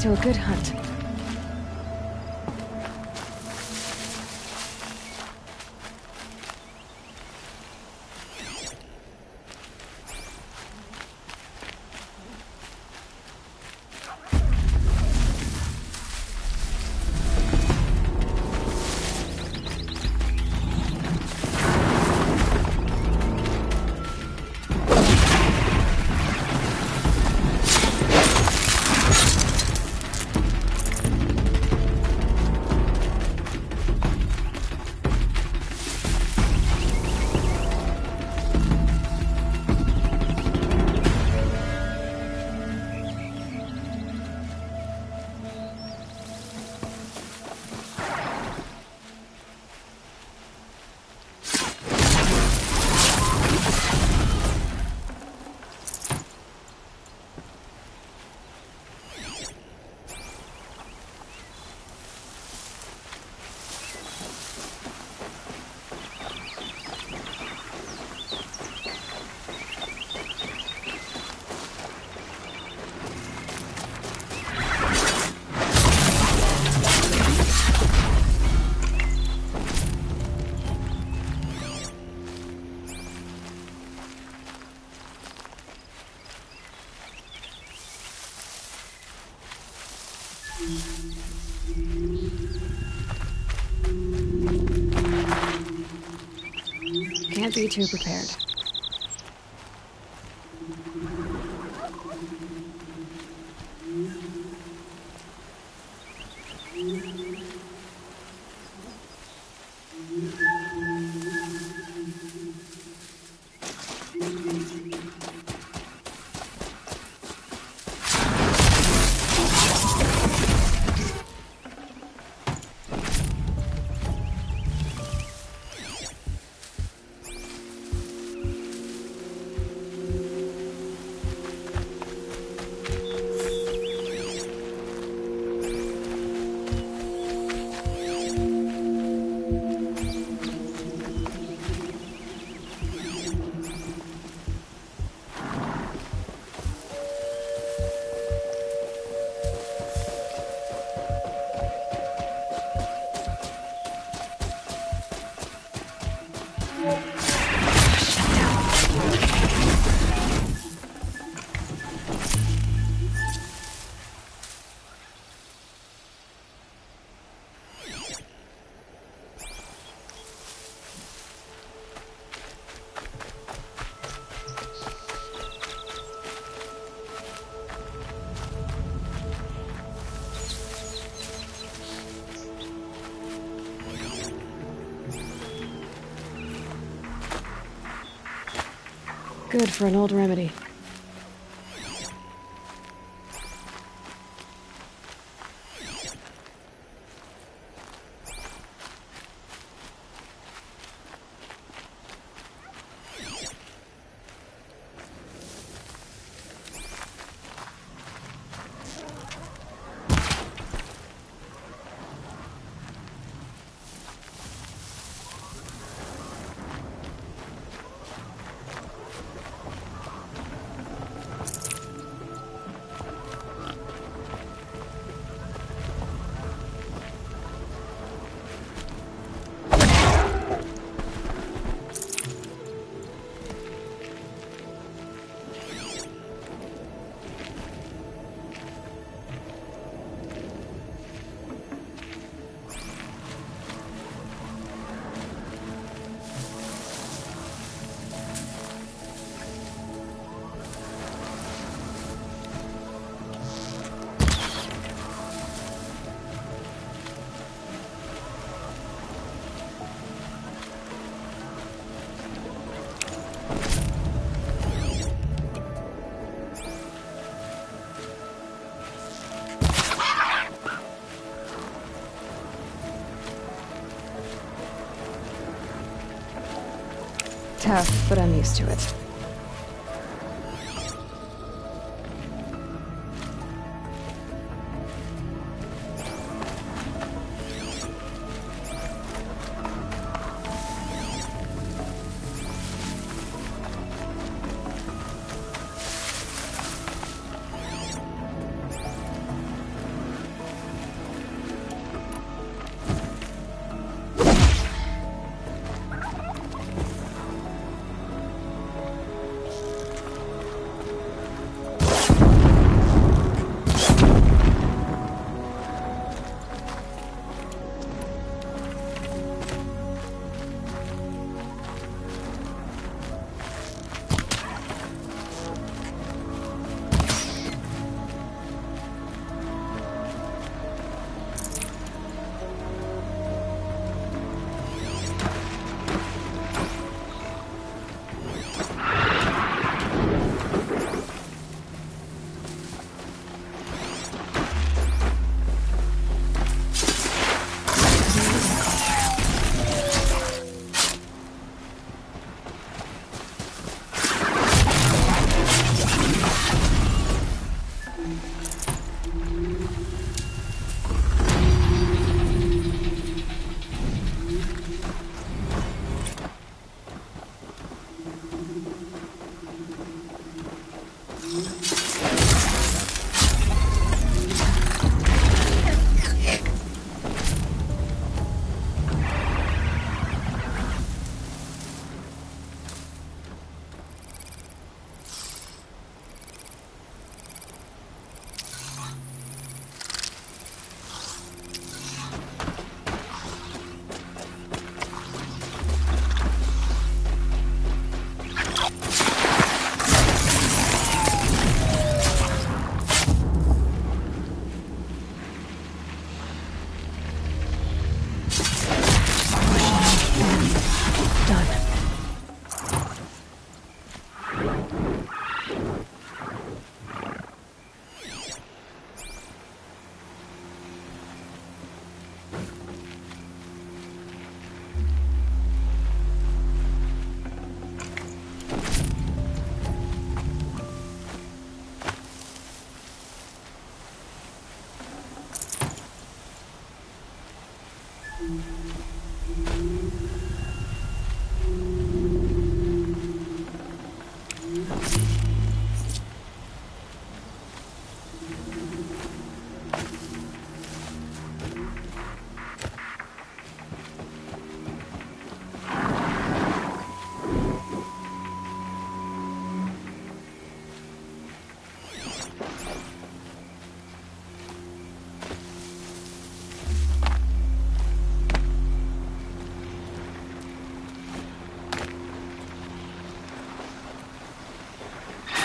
To a good hunt. Can't be too prepared. Good for an old remedy. Tough, but I'm used to it.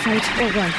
Fight or run.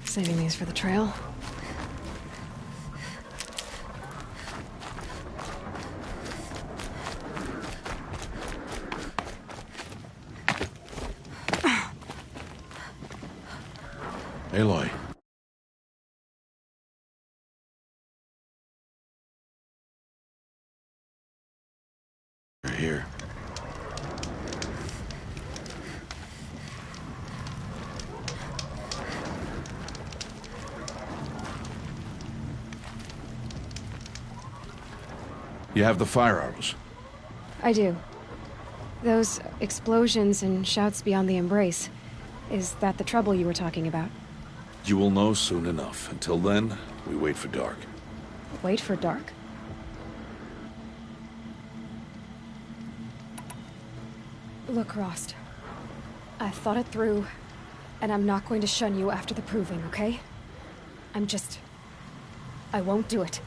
Saving these for the trail. Aloy. You're here. You have the fire arrows. I do. Those explosions and shouts beyond the embrace. Is that the trouble you were talking about? You will know soon enough. Until then, we wait for dark. Wait for dark? Look, Rost. I thought it through, and I'm not going to shun you after the proving, okay? I won't do it.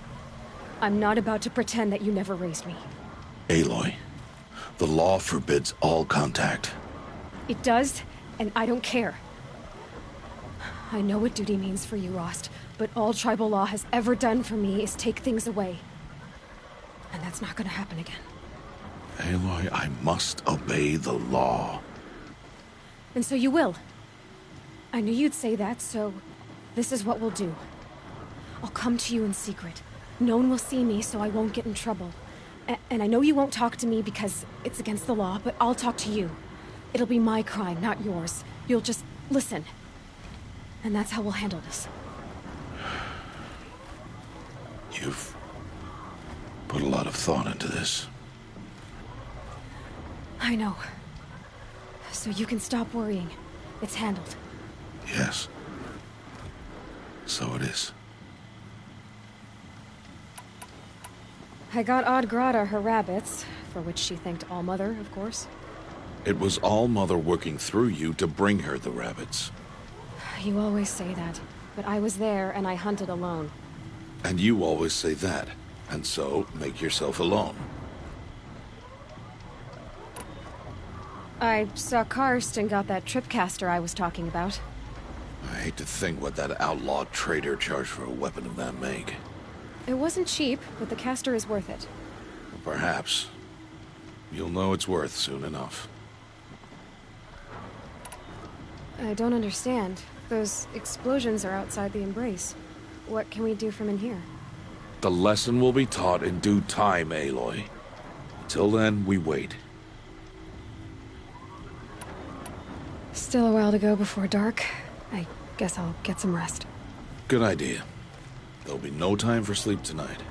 I'm not about to pretend that you never raised me. Aloy, the law forbids all contact. It does, and I don't care. I know what duty means for you, Rost, but all tribal law has ever done for me is take things away. And that's not gonna happen again. Aloy, I must obey the law. And so you will. I knew you'd say that, so this is what we'll do. I'll come to you in secret. No one will see me, so I won't get in trouble. And I know you won't talk to me because it's against the law, but I'll talk to you. It'll be my crime, not yours. You'll just listen. And that's how we'll handle this. You've put a lot of thought into this. I know. So you can stop worrying. It's handled. Yes. So it is. I got Odd Grata her rabbits, for which she thanked Allmother, of course. It was Allmother working through you to bring her the rabbits. You always say that, but I was there and I hunted alone. And you always say that, and so make yourself alone. I saw Karst and got that tripcaster I was talking about. I hate to think what that outlaw trader charged for a weapon of that make. It wasn't cheap, but the caster is worth it. Perhaps. You'll know it's worth soon enough. I don't understand. Those explosions are outside the embrace. What can we do from in here? The lesson will be taught in due time, Aloy. Until then, we wait. Still a while to go before dark. I guess I'll get some rest. Good idea. There'll be no time for sleep tonight.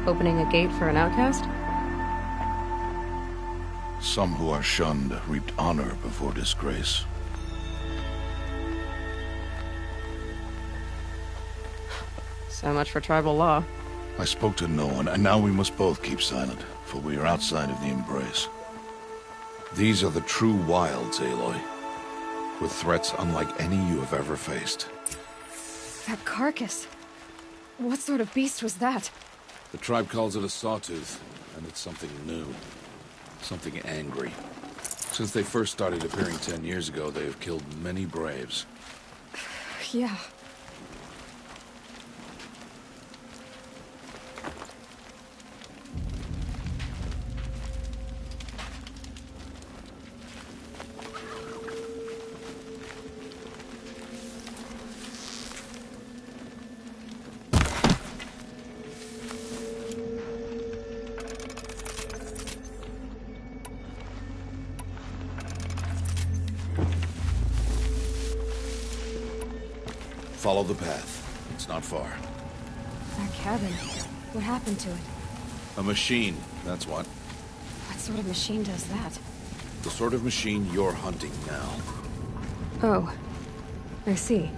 Opening a gate for an outcast? Some who are shunned reaped honor before disgrace. So much for tribal law. I spoke to no one, and now we must both keep silent, for we are outside of the embrace. These are the true wilds, Aloy, with threats unlike any you have ever faced. That carcass. What sort of beast was that? The tribe calls it a sawtooth, and it's something new. Something angry. Since they first started appearing 10 years ago, they have killed many braves. Yeah. Follow the path. It's not far. That cabin. What happened to it? A machine, that's what. What sort of machine does that? The sort of machine you're hunting now. Oh. I see.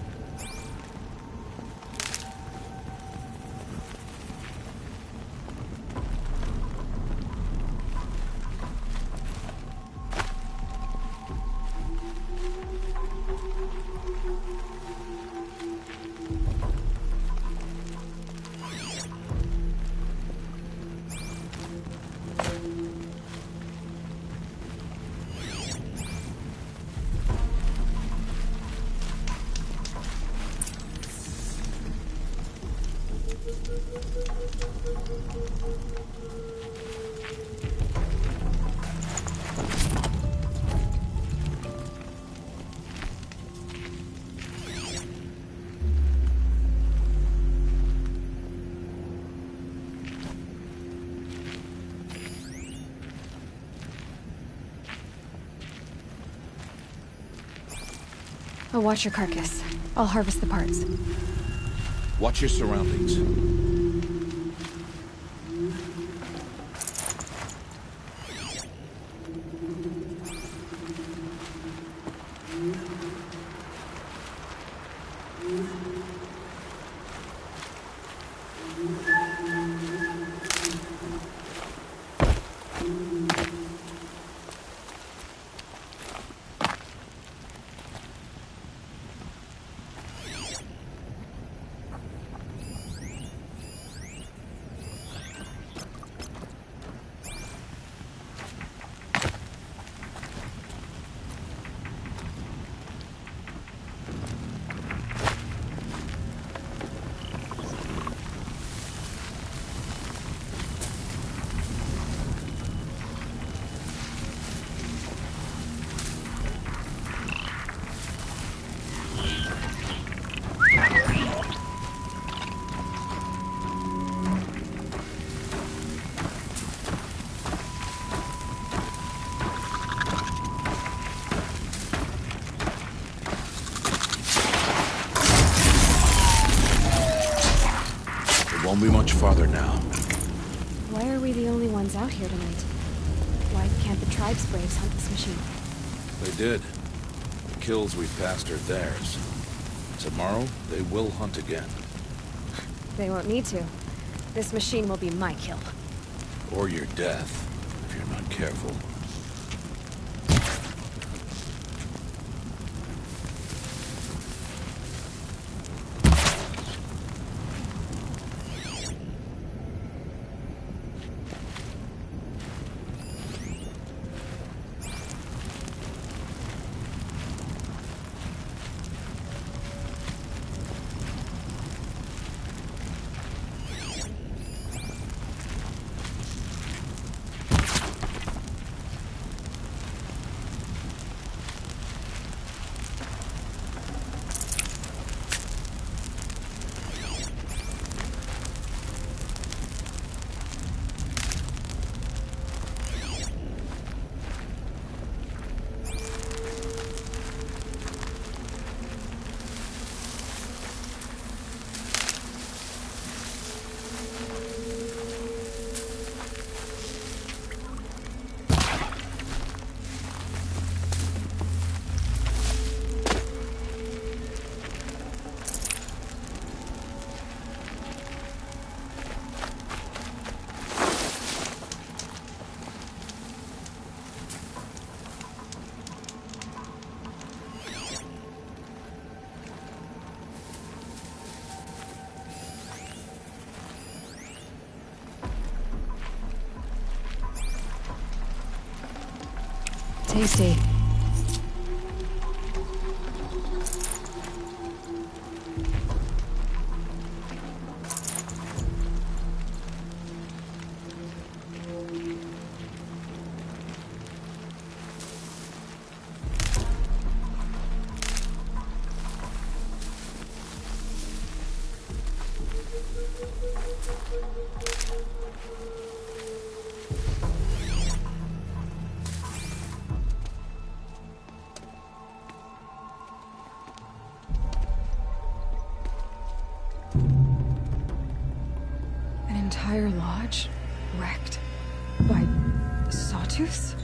I'll watch your carcass. I'll harvest the parts. Watch your surroundings. Won't be much farther now. Why are we the only ones out here tonight? Why can't the tribe's braves hunt this machine? They did. The kills we passed are theirs. Tomorrow, they will hunt again. They won't need to. This machine will be my kill. Or your death, if you're not careful. Tasty. entire lodge wrecked by sawtooths?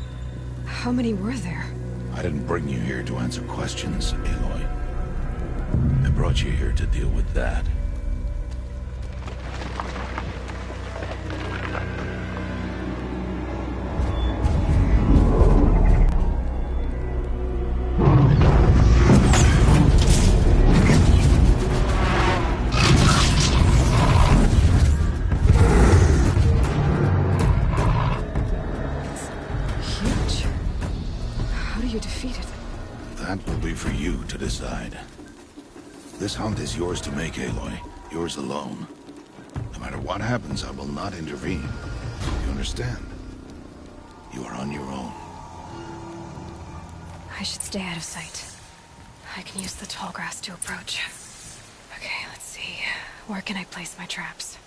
How many were there? I didn't bring you here to answer questions, Aloy. I brought you here to deal with that. Huge. How do you defeat it? That will be for you to decide. This hunt is yours to make, Aloy. Yours alone. No matter what happens, I will not intervene. You understand? You are on your own. I should stay out of sight. I can use the tall grass to approach. Okay, let's see. Where can I place my traps?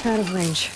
Out of range.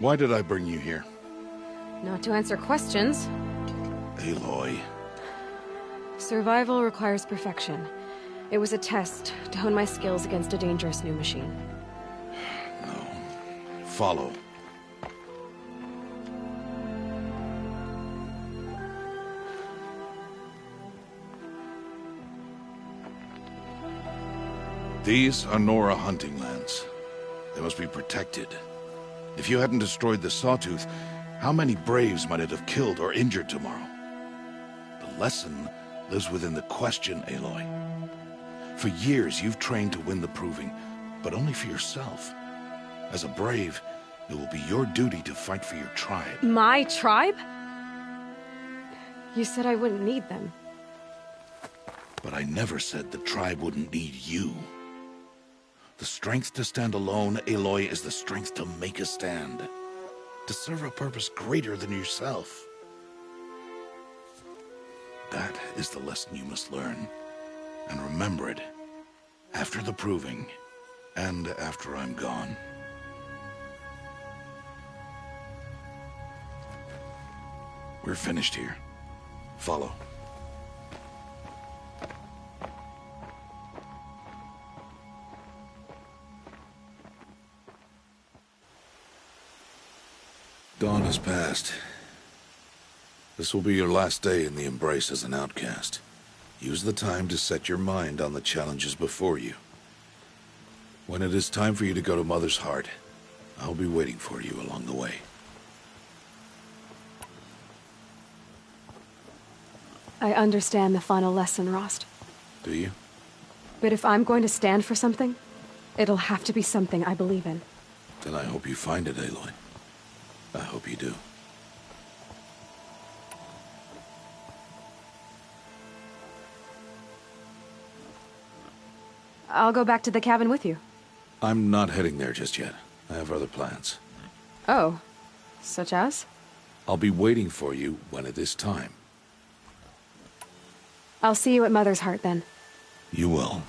Why did I bring you here? Not to answer questions. Aloy. Survival requires perfection. It was a test to hone my skills against a dangerous new machine. No. Follow. These are Nora hunting lands. They must be protected. If you hadn't destroyed the Sawtooth, how many Braves might it have killed or injured tomorrow? The lesson lives within the question, Aloy. For years, you've trained to win the Proving, but only for yourself. As a Brave, it will be your duty to fight for your tribe. My tribe? You said I wouldn't need them. But I never said the tribe wouldn't need you. The strength to stand alone, Aloy, is the strength to make a stand. To serve a purpose greater than yourself. That is the lesson you must learn. And remember it. After the Proving. And after I'm gone. We're finished here. Follow. Dawn has passed. This will be your last day in the Embrace as an outcast. Use the time to set your mind on the challenges before you. When it is time for you to go to Mother's Heart, I'll be waiting for you along the way. I understand the final lesson, Rost. Do you? But if I'm going to stand for something, it'll have to be something I believe in. Then I hope you find it, Aloy. I hope you do. I'll go back to the cabin with you. I'm not heading there just yet. I have other plans. Oh. Such as? I'll be waiting for you when it is time. I'll see you at Mother's Heart, then. You will.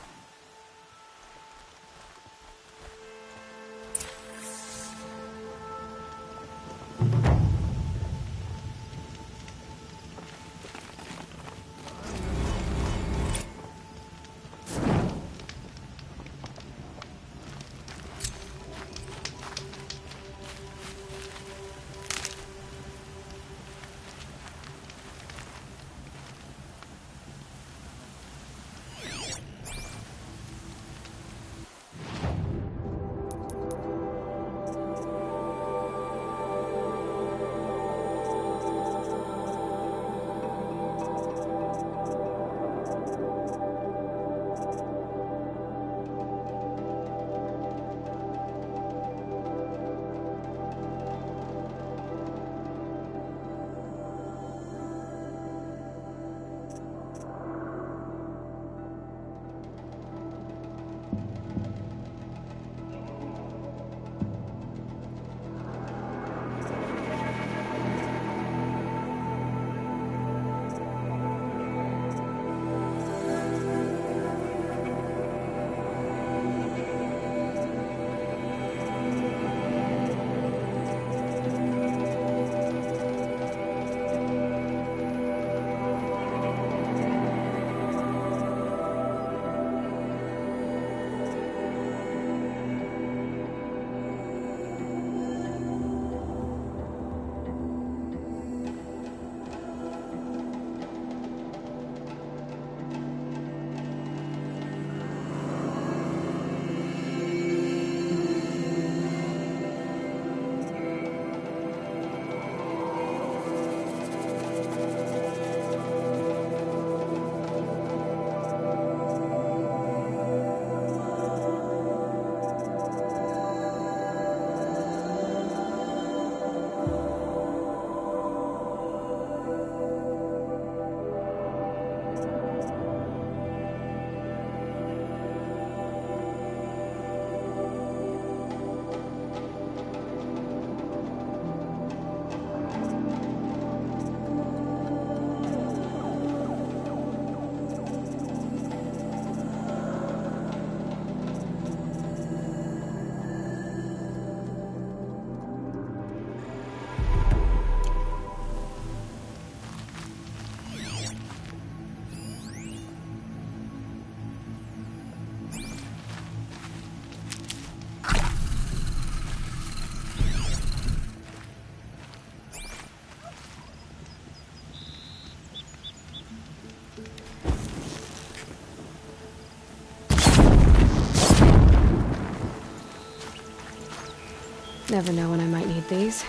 Never know when I might need these.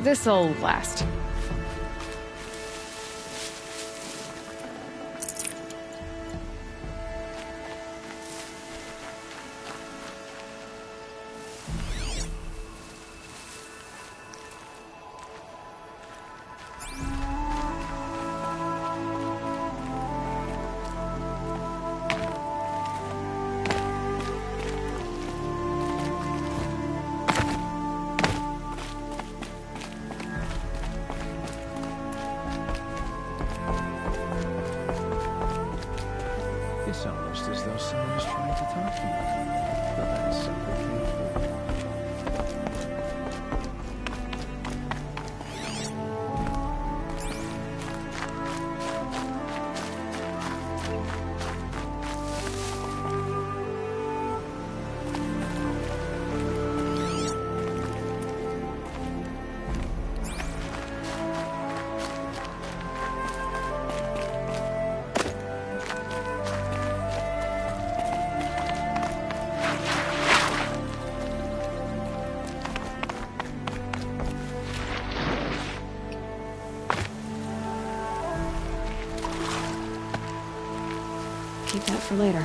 This'll last. It's almost as though someone is trying to talk to me. But that is simply can't. Keep that for later.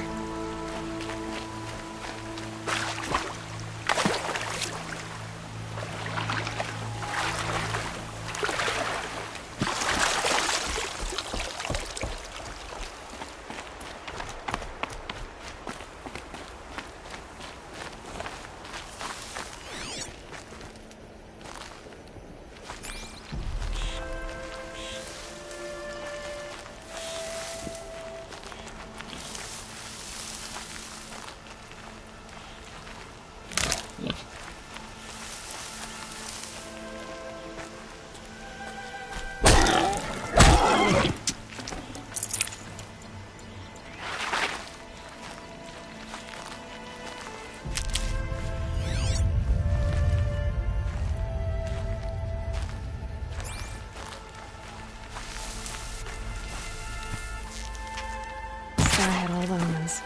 I had all the omens.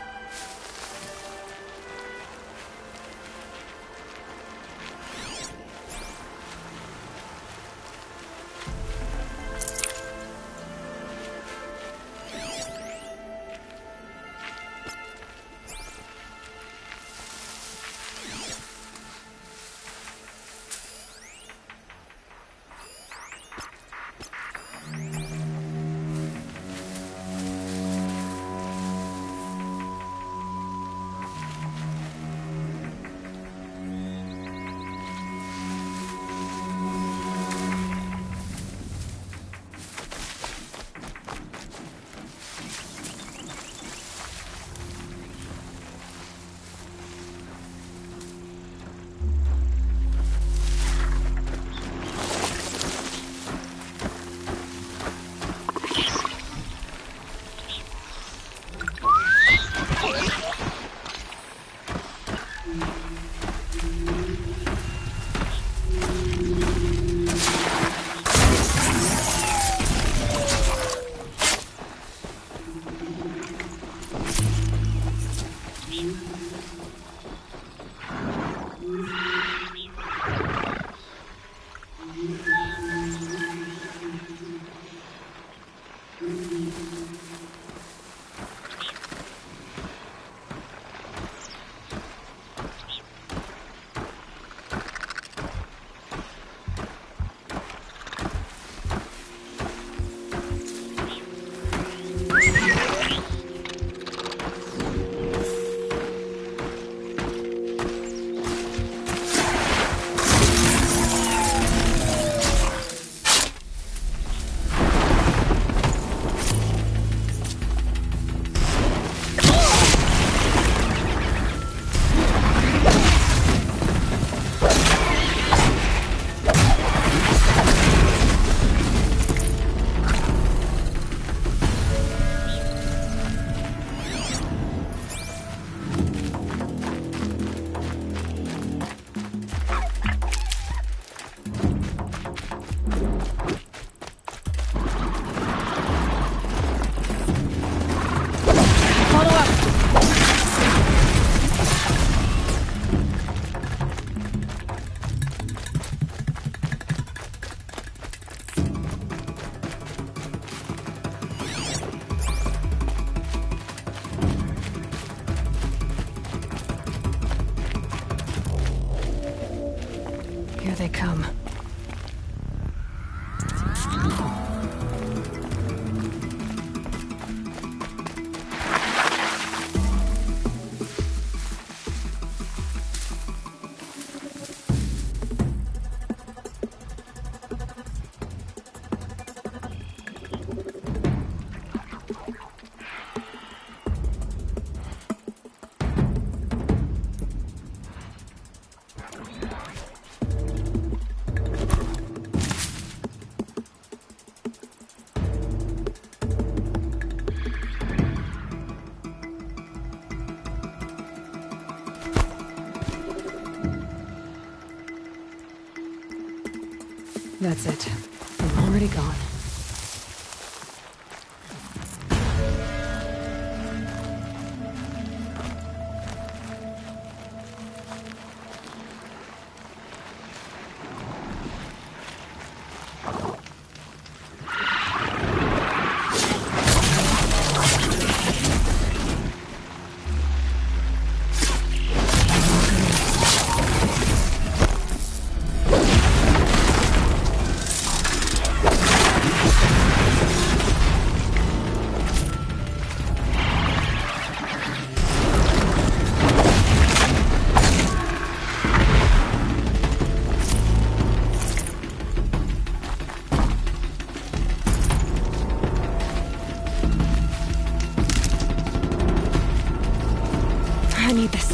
Here they come. That's it. I'm already gone. I need this.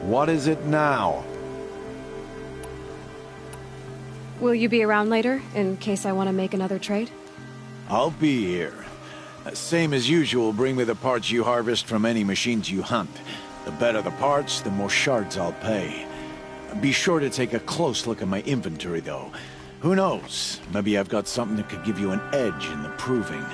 What is it now? Will you be around later, in case I want to make another trade? I'll be here. Same as usual, bring me the parts you harvest from any machines you hunt. The better the parts, the more shards I'll pay. Be sure to take a close look at my inventory, though. Who knows? Maybe I've got something that could give you an edge in the proving.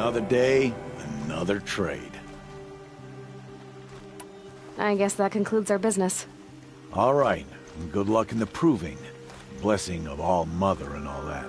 Another day, another trade. I guess that concludes our business. All right, good luck in the proving. Blessing of All Mother and all that.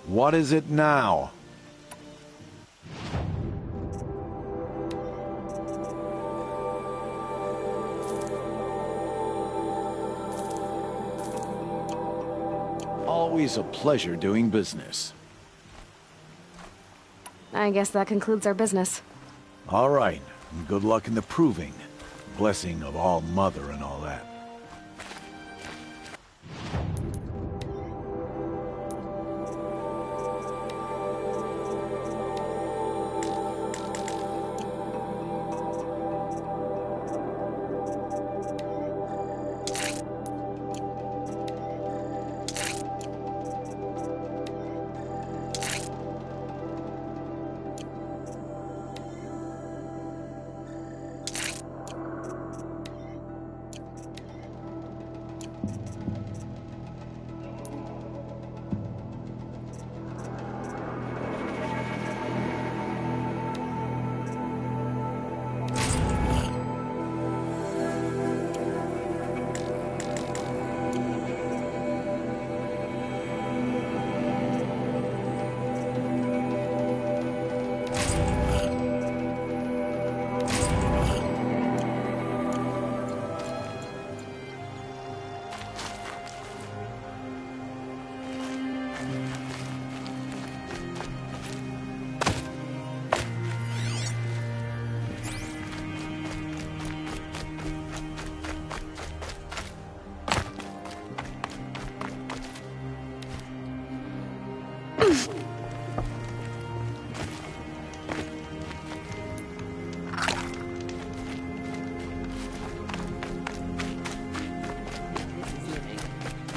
What is it now? Always a pleasure doing business. I guess that concludes our business. All right. Good luck in the proving. Blessing of All Mother and all that.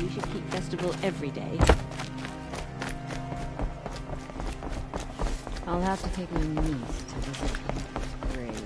We should keep festival every day. I'll have to take my niece to visit her grave.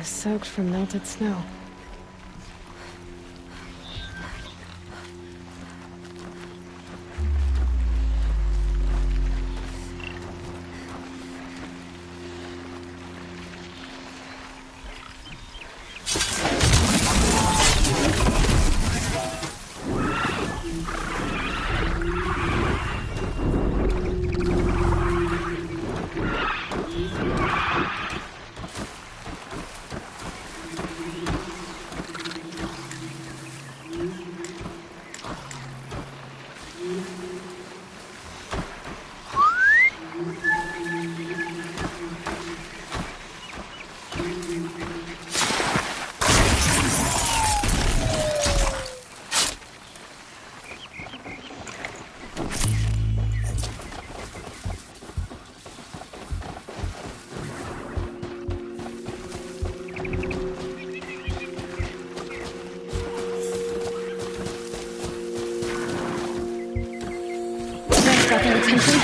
Soaked from melted snow. Got their attention?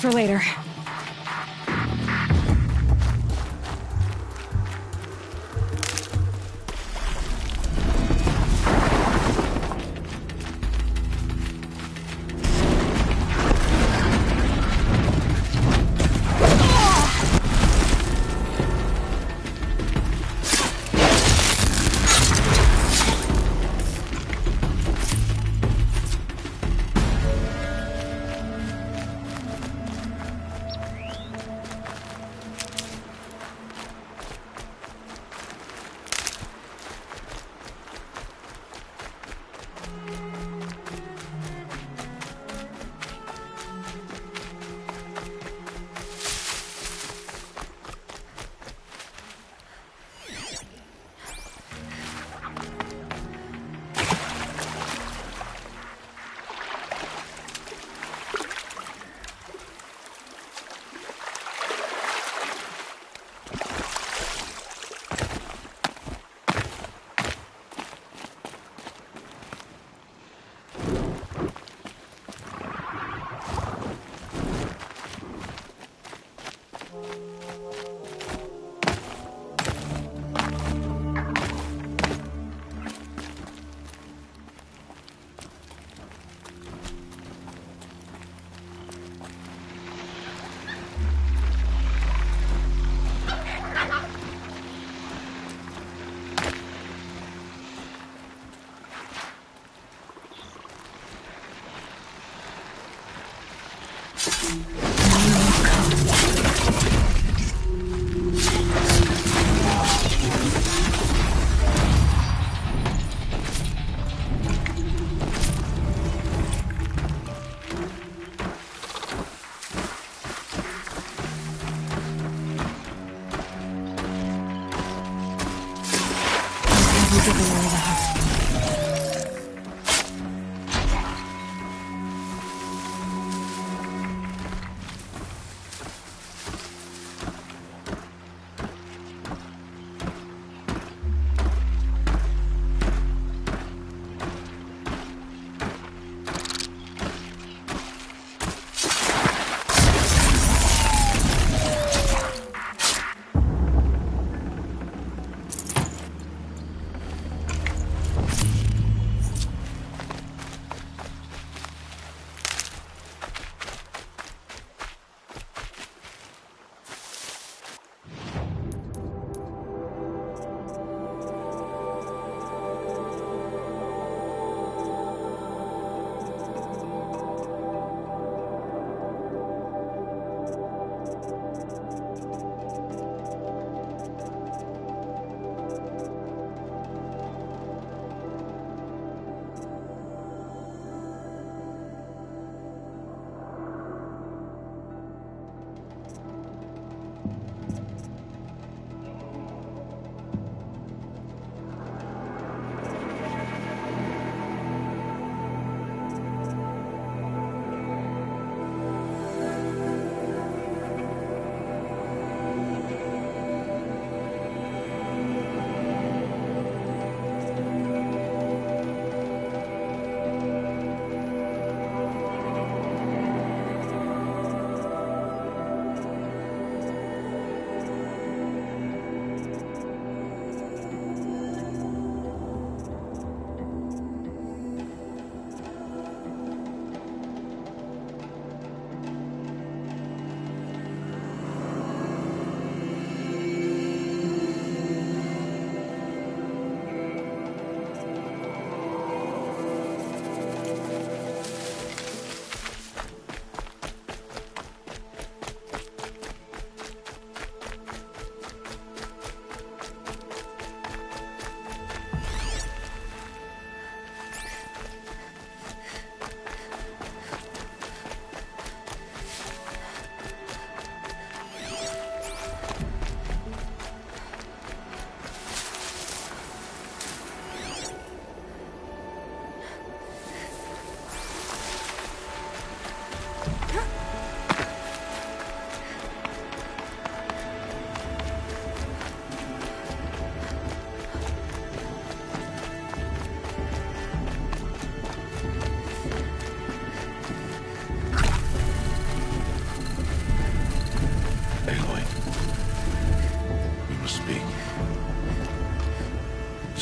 for later.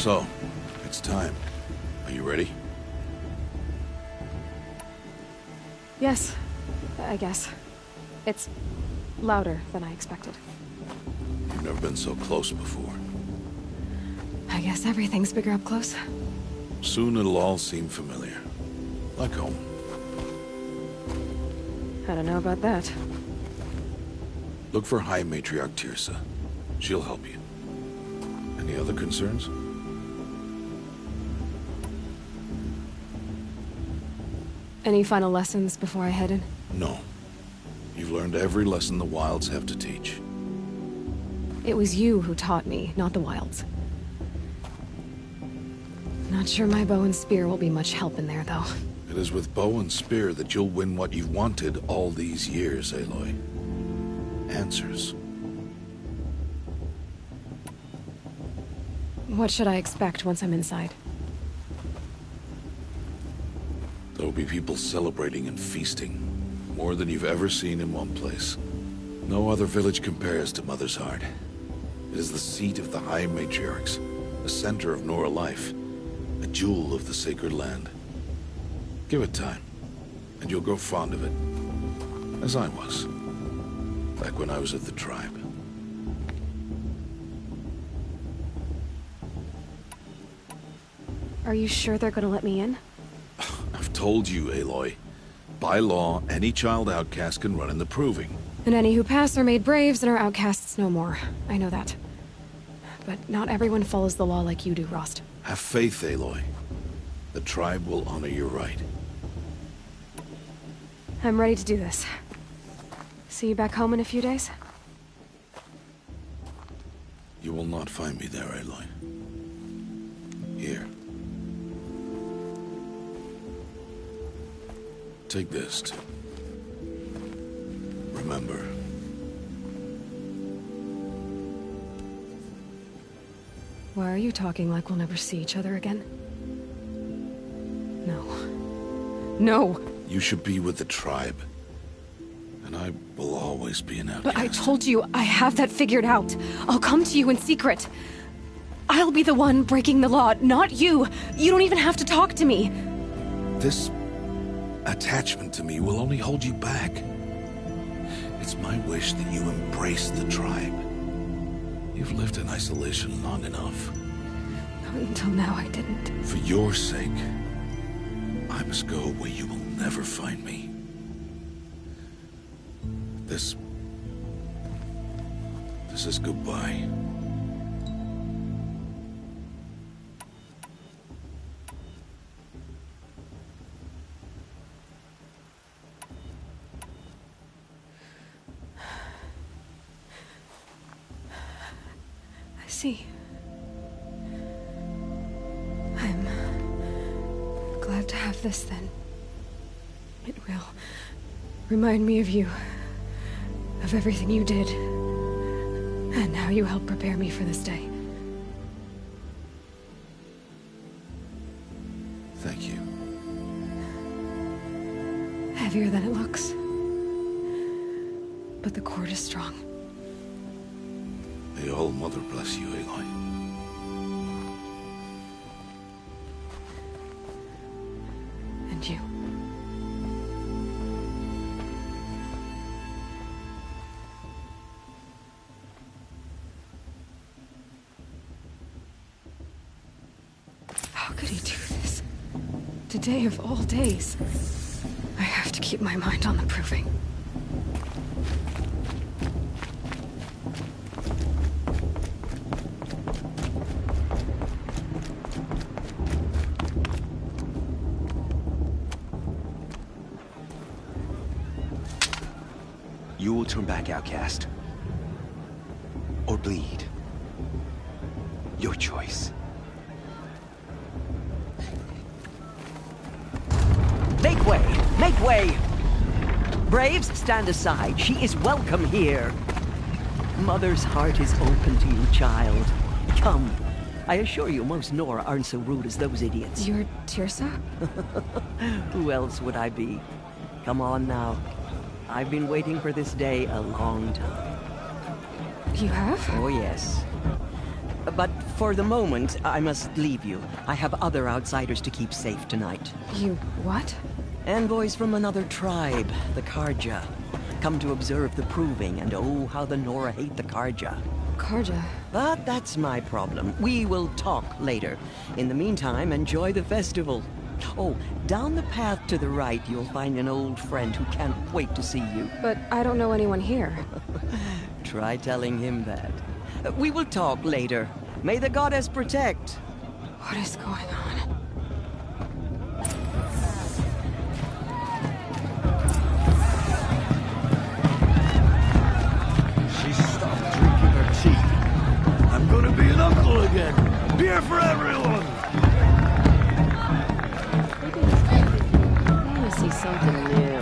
So, it's time. Are you ready? Yes, I guess. It's louder than I expected. You've never been so close before. I guess everything's bigger up close. Soon it'll all seem familiar. Like home. I don't know about that. Look for High Matriarch Tirsa. She'll help you. Any other concerns? Any final lessons before I head in? No. You've learned every lesson the Wilds have to teach. It was you who taught me, not the Wilds. Not sure my bow and spear will be much help in there, though. It is with bow and spear that you'll win what you've wanted all these years, Aloy. Answers. What should I expect once I'm inside? There will be people celebrating and feasting. More than you've ever seen in one place. No other village compares to Mother's Heart. It is the seat of the High Matriarchs, the center of Nora life, a jewel of the sacred land. Give it time, and you'll grow fond of it. As I was, back when I was at the tribe. Are you sure they're gonna let me in? I've told you, Aloy. By law, any child outcast can run in the Proving. And any who pass are made braves and are outcasts no more. I know that. But not everyone follows the law like you do, Rost. Have faith, Aloy. The tribe will honor your right. I'm ready to do this. See you back home in a few days? You will not find me there, Aloy. Here. Take this to remember. Why are you talking like we'll never see each other again? No. No! You should be with the tribe. And I will always be an outcast. But I told you, I have that figured out. I'll come to you in secret. I'll be the one breaking the law, not you. You don't even have to talk to me. This attachment to me will only hold you back. It's my wish that you embrace the tribe. You've lived in isolation long enough. Until now, I didn't. For your sake, I must go where you will never find me. This is goodbye. I see. I'm glad to have this then. It will remind me of you, of everything you did, and how you helped prepare me for this day. Thank you. Heavier than it looks. But the cord is strong. May All Mother bless you, Aloy. And you. How could he do this? Today of all days. I have to keep my mind on the Proving. You will turn back, outcast. Or bleed. Your choice. Make way! Make way! Braves, stand aside. She is welcome here. Mother's heart is open to you, child. Come. I assure you, most Nora aren't so rude as those idiots. You're Tirsa? Who else would I be? Come on now. I've been waiting for this day a long time. You have? Oh, yes. But for the moment, I must leave you. I have other outsiders to keep safe tonight. You what? Envoys from another tribe, the Karja. Come to observe the proving, and oh, how the Nora hate the Karja. Karja? But that's my problem. We will talk later. In the meantime, enjoy the festival. Oh, down the path to the right, you'll find an old friend who can't wait to see you. But I don't know anyone here. Try telling him that. We will talk later. May the goddess protect. What is going on? She stopped drinking her tea. I'm gonna be an uncle again. Beer for everyone. I want to see something new.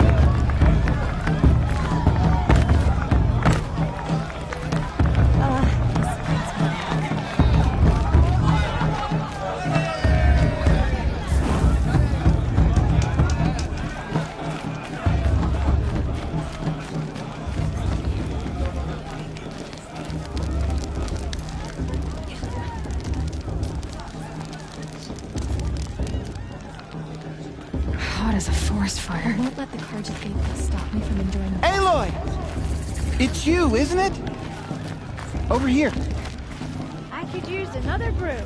Hot as a forest fire. Won't let the Karja think will stop me from enjoying the Aloy! It's you, isn't it? Over here. I could use another brew.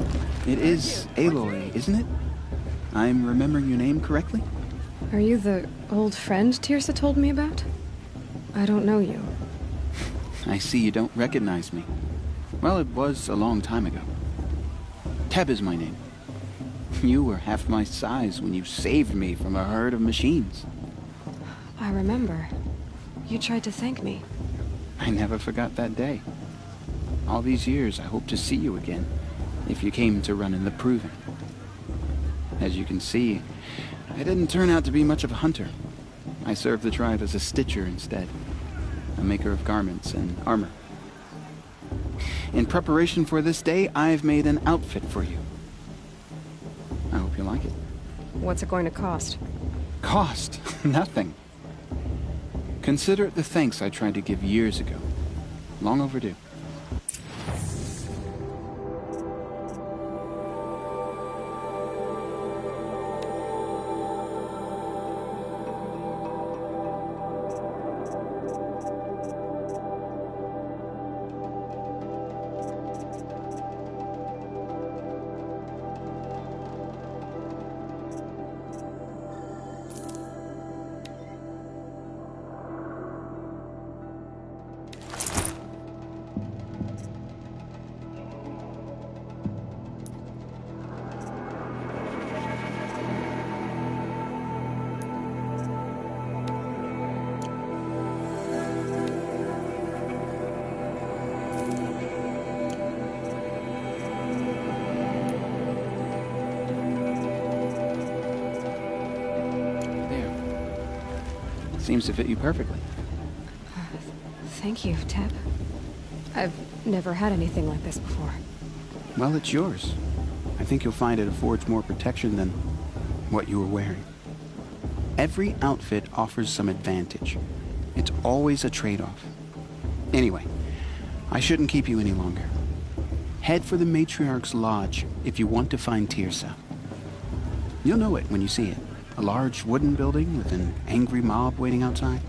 It is Aloy, isn't it? I'm remembering your name correctly? Are you the old friend Tirsa told me about? I don't know you. I see you don't recognize me. Well, it was a long time ago. Teb is my name. You were half my size when you saved me from a herd of machines. I remember. You tried to thank me. I never forgot that day. All these years, I hope to see you again, if you came to run in the Proving. As you can see, I didn't turn out to be much of a hunter. I served the tribe as a stitcher instead, a maker of garments and armor. In preparation for this day, I've made an outfit for you. I hope you like it. What's it going to cost? Cost? Nothing. Consider it the thanks I tried to give years ago. Long overdue. Seems to fit you perfectly. Thank you, Teb. I've never had anything like this before. Well, it's yours. I think you'll find it affords more protection than what you were wearing. Every outfit offers some advantage. It's always a trade-off. Anyway, I shouldn't keep you any longer. Head for the Matriarch's Lodge if you want to find Tirsa. You'll know it when you see it. A large wooden building with an angry mob waiting outside.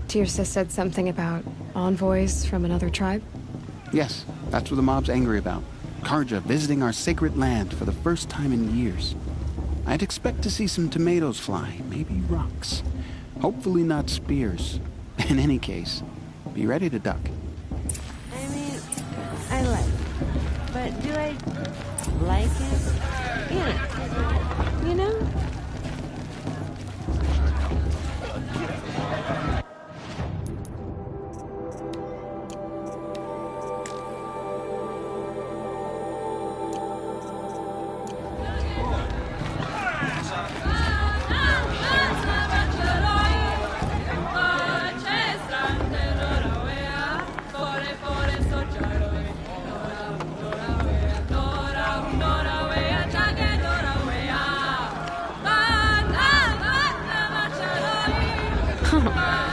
Tirsa said something about envoys from another tribe? Yes, that's what the mob's angry about. Karja visiting our sacred land for the first time in years. I'd expect to see some tomatoes fly, maybe rocks. Hopefully not spears. In any case, be ready to duck. I mean, I like it. But do I like it? Yeah. You know?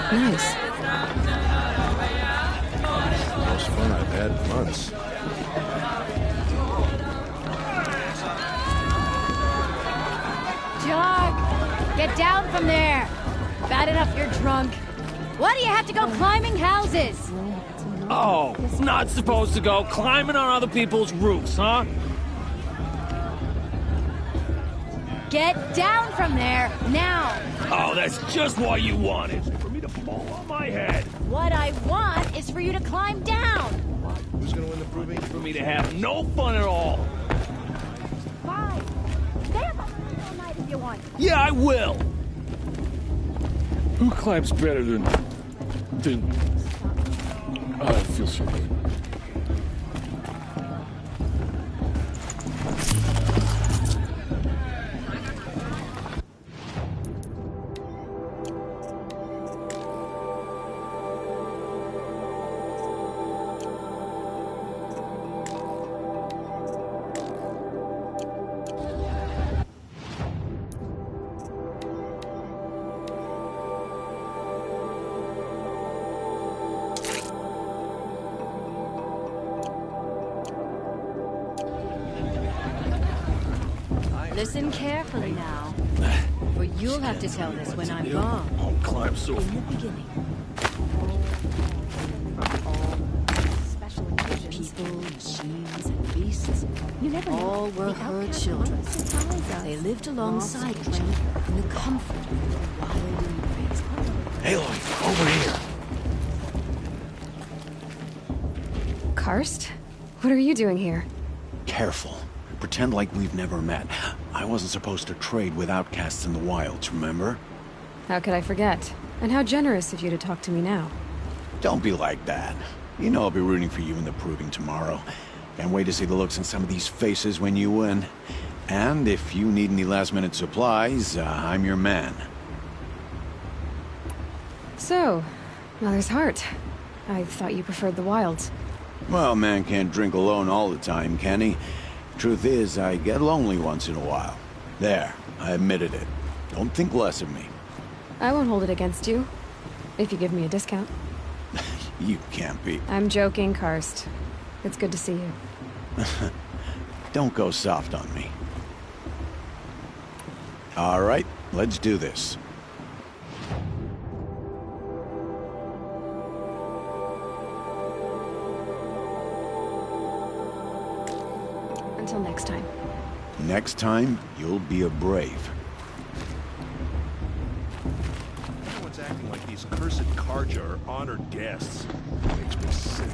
Nice. Most fun I've had in months. Get down from there! Bad enough you're drunk. Why do you have to go climbing houses? Oh, not supposed to go climbing on other people's roofs, huh? Get down from there, now! Oh, that's just what you wanted. For me to fall on my head. What I want is for you to climb down! Who's gonna win the proving? For me to have no fun at all. Fine. Stay up on the roof all night if you want. Yeah, I will. Who climbs better than... Oh, it feels so good. Listen carefully now, for you'll have to tell this when I'm gone. I'll climb so... In the beginning, special occasions, people, machines, and beasts, you never all were her children. They lived alongside each other in the comfort of the wild embrace. Aloy, over here. Karst? What are you doing here? Careful. Pretend like we've never met. I wasn't supposed to trade with outcasts in the wilds, remember? How could I forget? And how generous of you to talk to me now. Don't be like that. You know I'll be rooting for you in the proving tomorrow. Can't wait to see the looks on some of these faces when you win. And if you need any last-minute supplies, I'm your man. So, Mother's Heart. I thought you preferred the wilds. Well, man can't drink alone all the time, can he? Truth is, I get lonely once in a while. There, I admitted it. Don't think less of me. I won't hold it against you. If you give me a discount. You can't be. I'm joking, Karst. It's good to see you. Don't go soft on me. All right, let's do this. Until next time. Next time, you'll be a brave. Everyone's acting like these cursed Karja are honored guests. Makes me sick.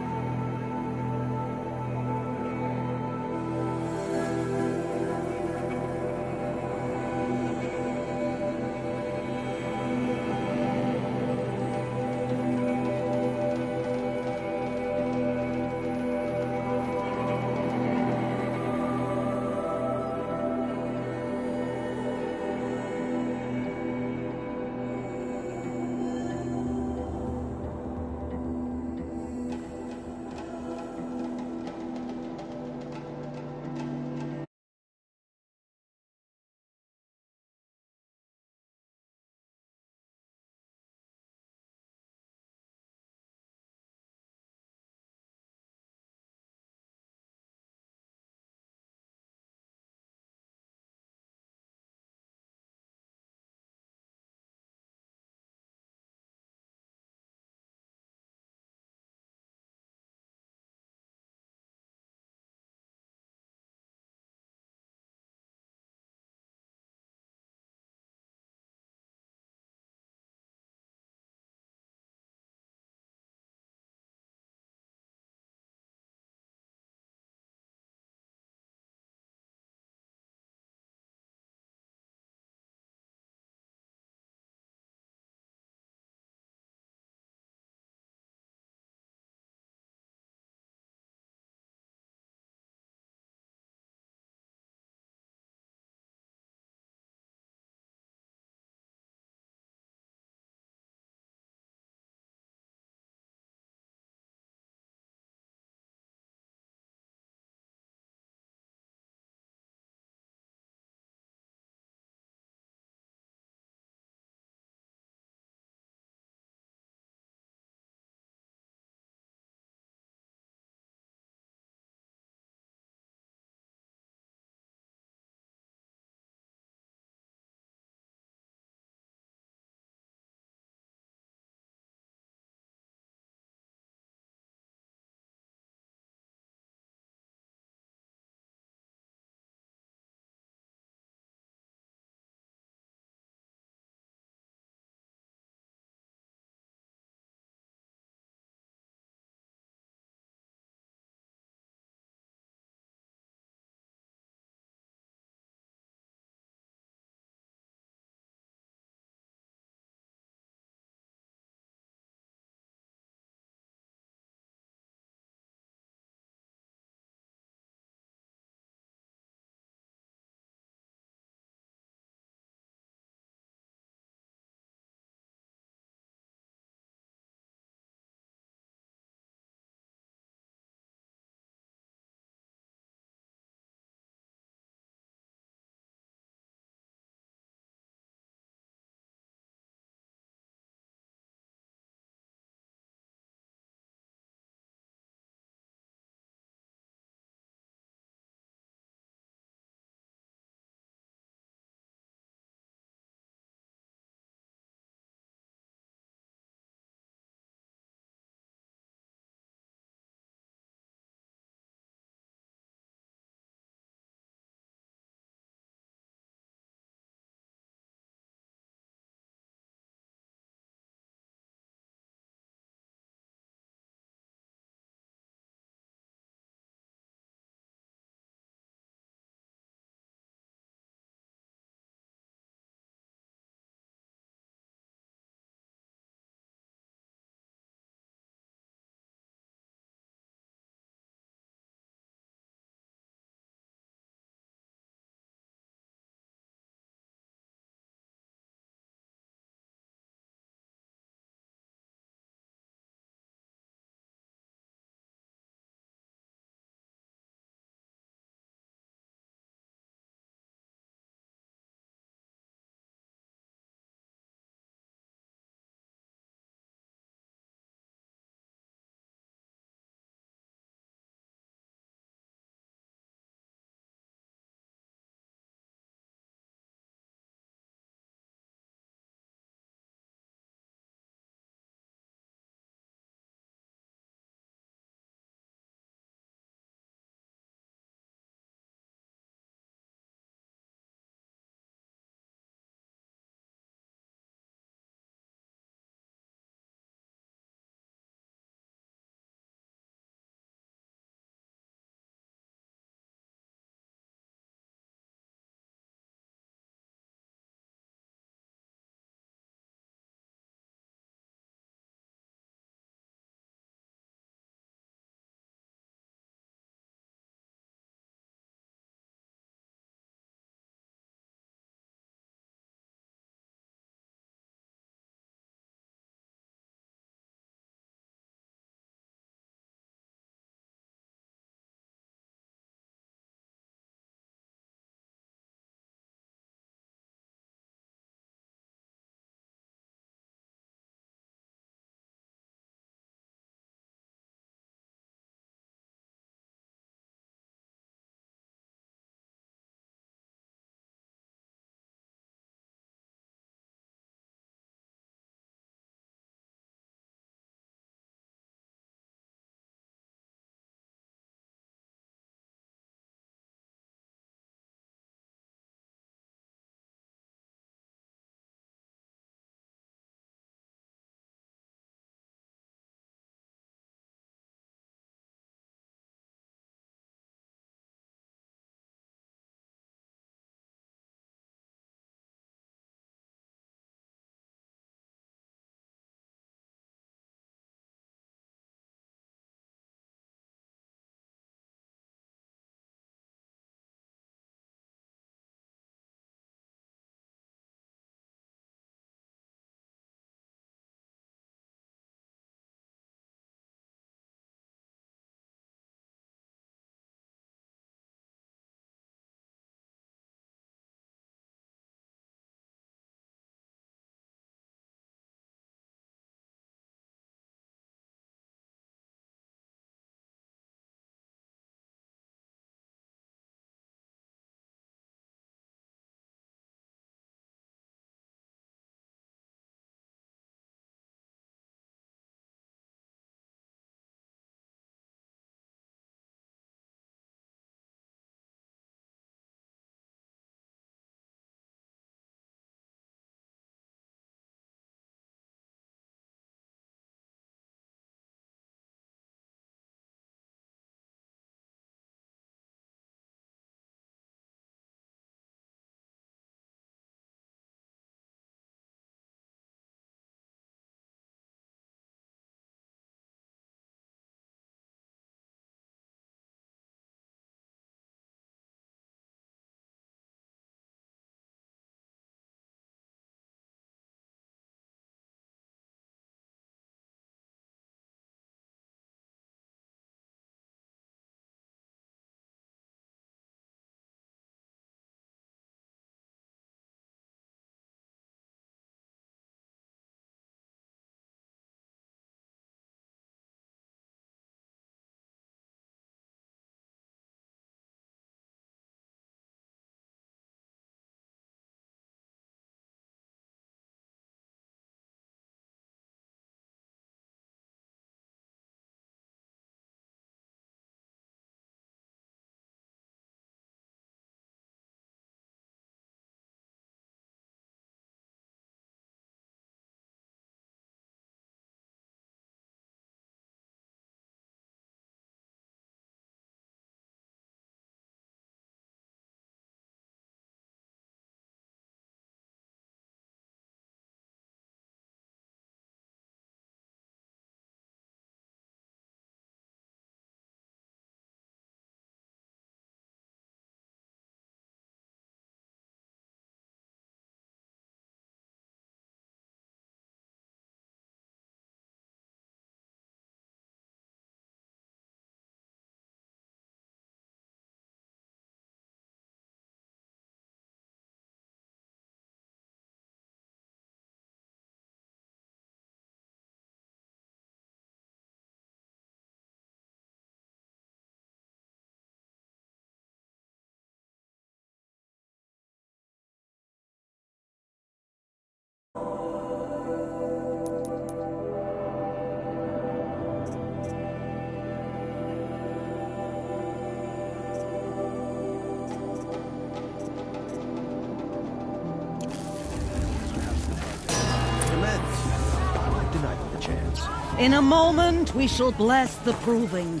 friends. Deny them the chance. In a moment, we shall bless the proving.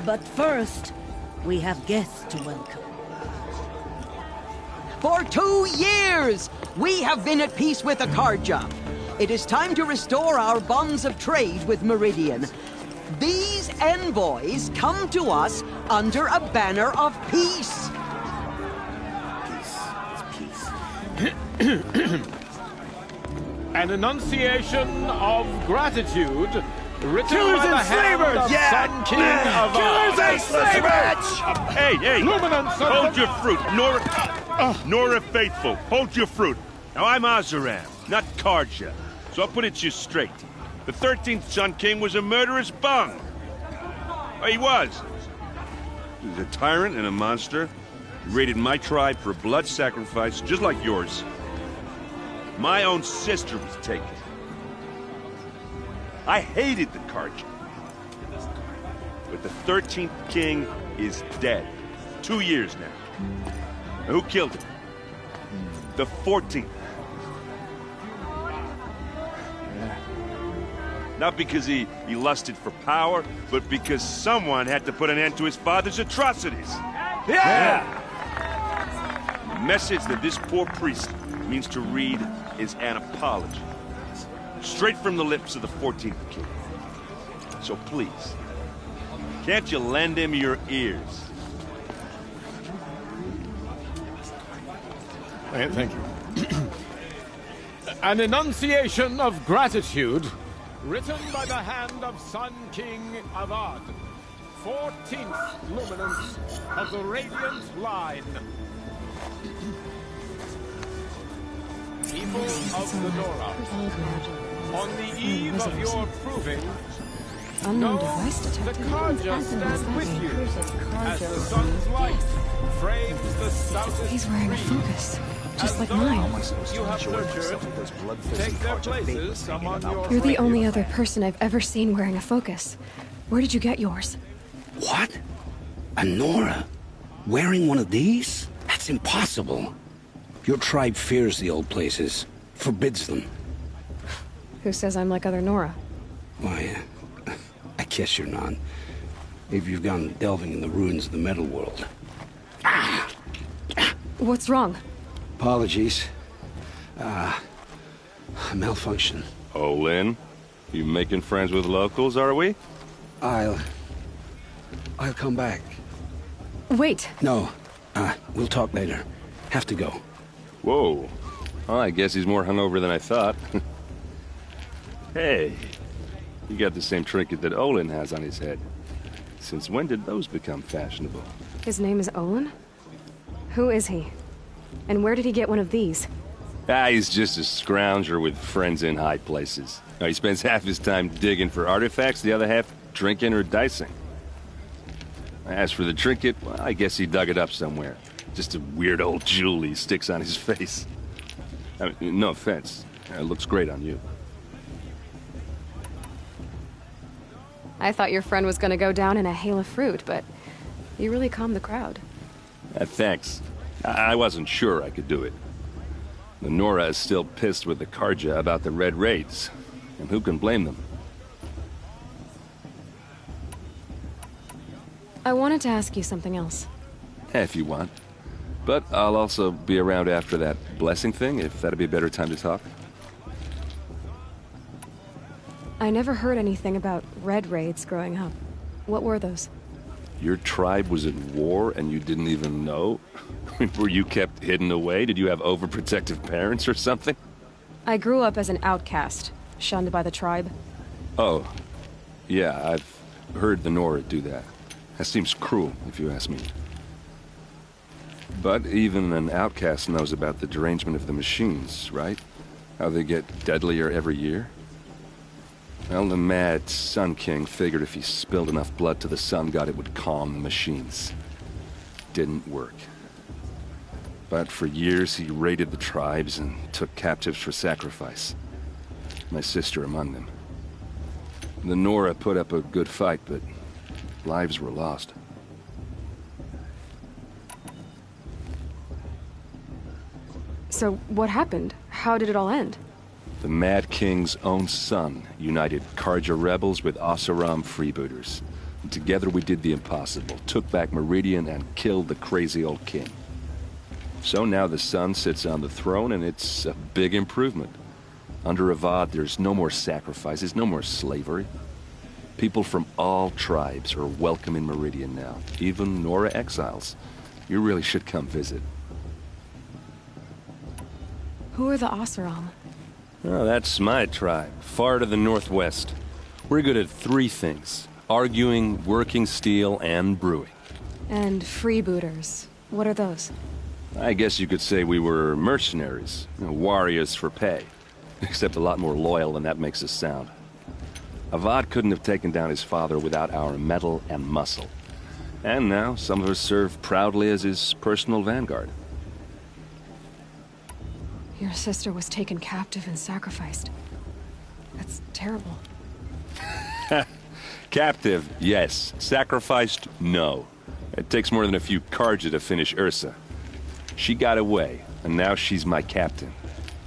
But first, we have guests to welcome. For 2 years, we have been at peace with Akarja. It is time to restore our bonds of trade with Meridian. These envoys come to us under a banner of peace. An enunciation of gratitude written Killers by the and hand slavers! of Yeah! Sun King of Killers and slavers! Hey! Luminance of Hold the- your fruit, Nora Faithful. Hold your fruit. Now, I'm Azaram, not Karja. So I'll put it to you straight. The 13th Sun King was a murderous bung. Oh, he was. He was a tyrant and a monster. He raided my tribe for a blood sacrifice, just like yours. My own sister was taken. I hated the Karja. But the 13th king is dead. 2 years now. Now, who killed him? The 14th. Not because he lusted for power, but because someone had to put an end to his father's atrocities. Yeah! The message that this poor priest means to read is an apology. Straight from the lips of the 14th king. So please, can't you lend him your ears? Thank you. An enunciation of gratitude written by the hand of Sun King Avad, 14th luminance of the Radiant Line. People of the Nora, on the eve of your proving, Unknown know device the detected. Karja stand with you as the sun's light frames the stoutest He's wearing a trees. focus, just As like those mine. you have nurtured take their places among your You're the only radiant other person I've ever seen wearing a focus. Where did you get yours? What? A Nora? Wearing one of these? That's impossible. Your tribe fears the old places, forbids them. Who says I'm like other Nora? Why, I guess you're not. Maybe you've gone delving in the ruins of the metal world. What's wrong? Apologies. A malfunction. Oh, Lynn, you making friends with locals, are we? I'll come back. Wait. No, we'll talk later. Have to go. Whoa. Well, I guess he's more hungover than I thought. Hey, you got the same trinket that Olin has on his head. Since when did those become fashionable? His name is Olin? Who is he? And where did he get one of these? He's just a scrounger with friends in high places. He spends half his time digging for artifacts, the other half drinking or dicing. As for the trinket, well, I guess he dug it up somewhere. Just a weird old jewel he sticks on his face. I mean, no offense. It looks great on you. I thought your friend was gonna go down in a hail of fruit, but you really calmed the crowd. Thanks. I wasn't sure I could do it. The Nora is still pissed with the Karja about the Red Raids, and who can blame them? I wanted to ask you something else. If you want. But I'll also be around after that blessing thing, if that'd be a better time to talk. I never heard anything about red raids growing up. What were those? Your tribe was at war and you didn't even know? Were you kept hidden away? Did you have overprotective parents or something? I grew up as an outcast, shunned by the tribe. Oh, yeah, I've heard the Nora do that. That seems cruel, if you ask me. But even an outcast knows about the derangement of the machines, right? How they get deadlier every year? Well, the mad Sun King figured if he spilled enough blood to the Sun God, it would calm the machines. Didn't work. But for years, he raided the tribes and took captives for sacrifice. My sister among them. The Nora put up a good fight, but lives were lost. So, what happened? How did it all end? The Mad King's own son united Karja rebels with Oseram freebooters. And together we did the impossible, took back Meridian and killed the crazy old king. So now the son sits on the throne, and it's a big improvement. Under Avad, there's no more sacrifices, no more slavery. People from all tribes are welcome in Meridian now, even Nora exiles. You really should come visit. Who are the Oseram? Oh, that's my tribe, far to the northwest. We're good at 3 things: arguing, working steel, and brewing. And freebooters. What are those? I guess you could say we were mercenaries, warriors for pay. Except a lot more loyal than that makes us sound. Avad couldn't have taken down his father without our metal and muscle. And now, some of us serve proudly as his personal vanguard. Your sister was taken captive and sacrificed. That's terrible. Captive, yes. Sacrificed, no. It takes more than a few Karja to finish Ursa. She got away, and now she's my captain.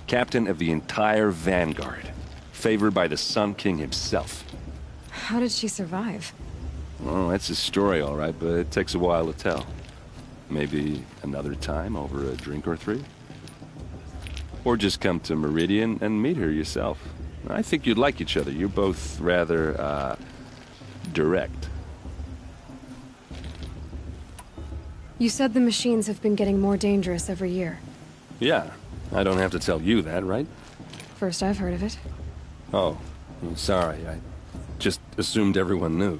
Captain of the entire vanguard. Favored by the Sun King himself. How did she survive? Oh, that's a story, all right, but it takes a while to tell. Maybe another time over a drink or 3? Or just come to Meridian and meet her yourself. I think you'd like each other. You're both rather, direct. You said the machines have been getting more dangerous every year. Yeah, I don't have to tell you that, right? First I've heard of it. Oh, I'm sorry. I just assumed everyone knew.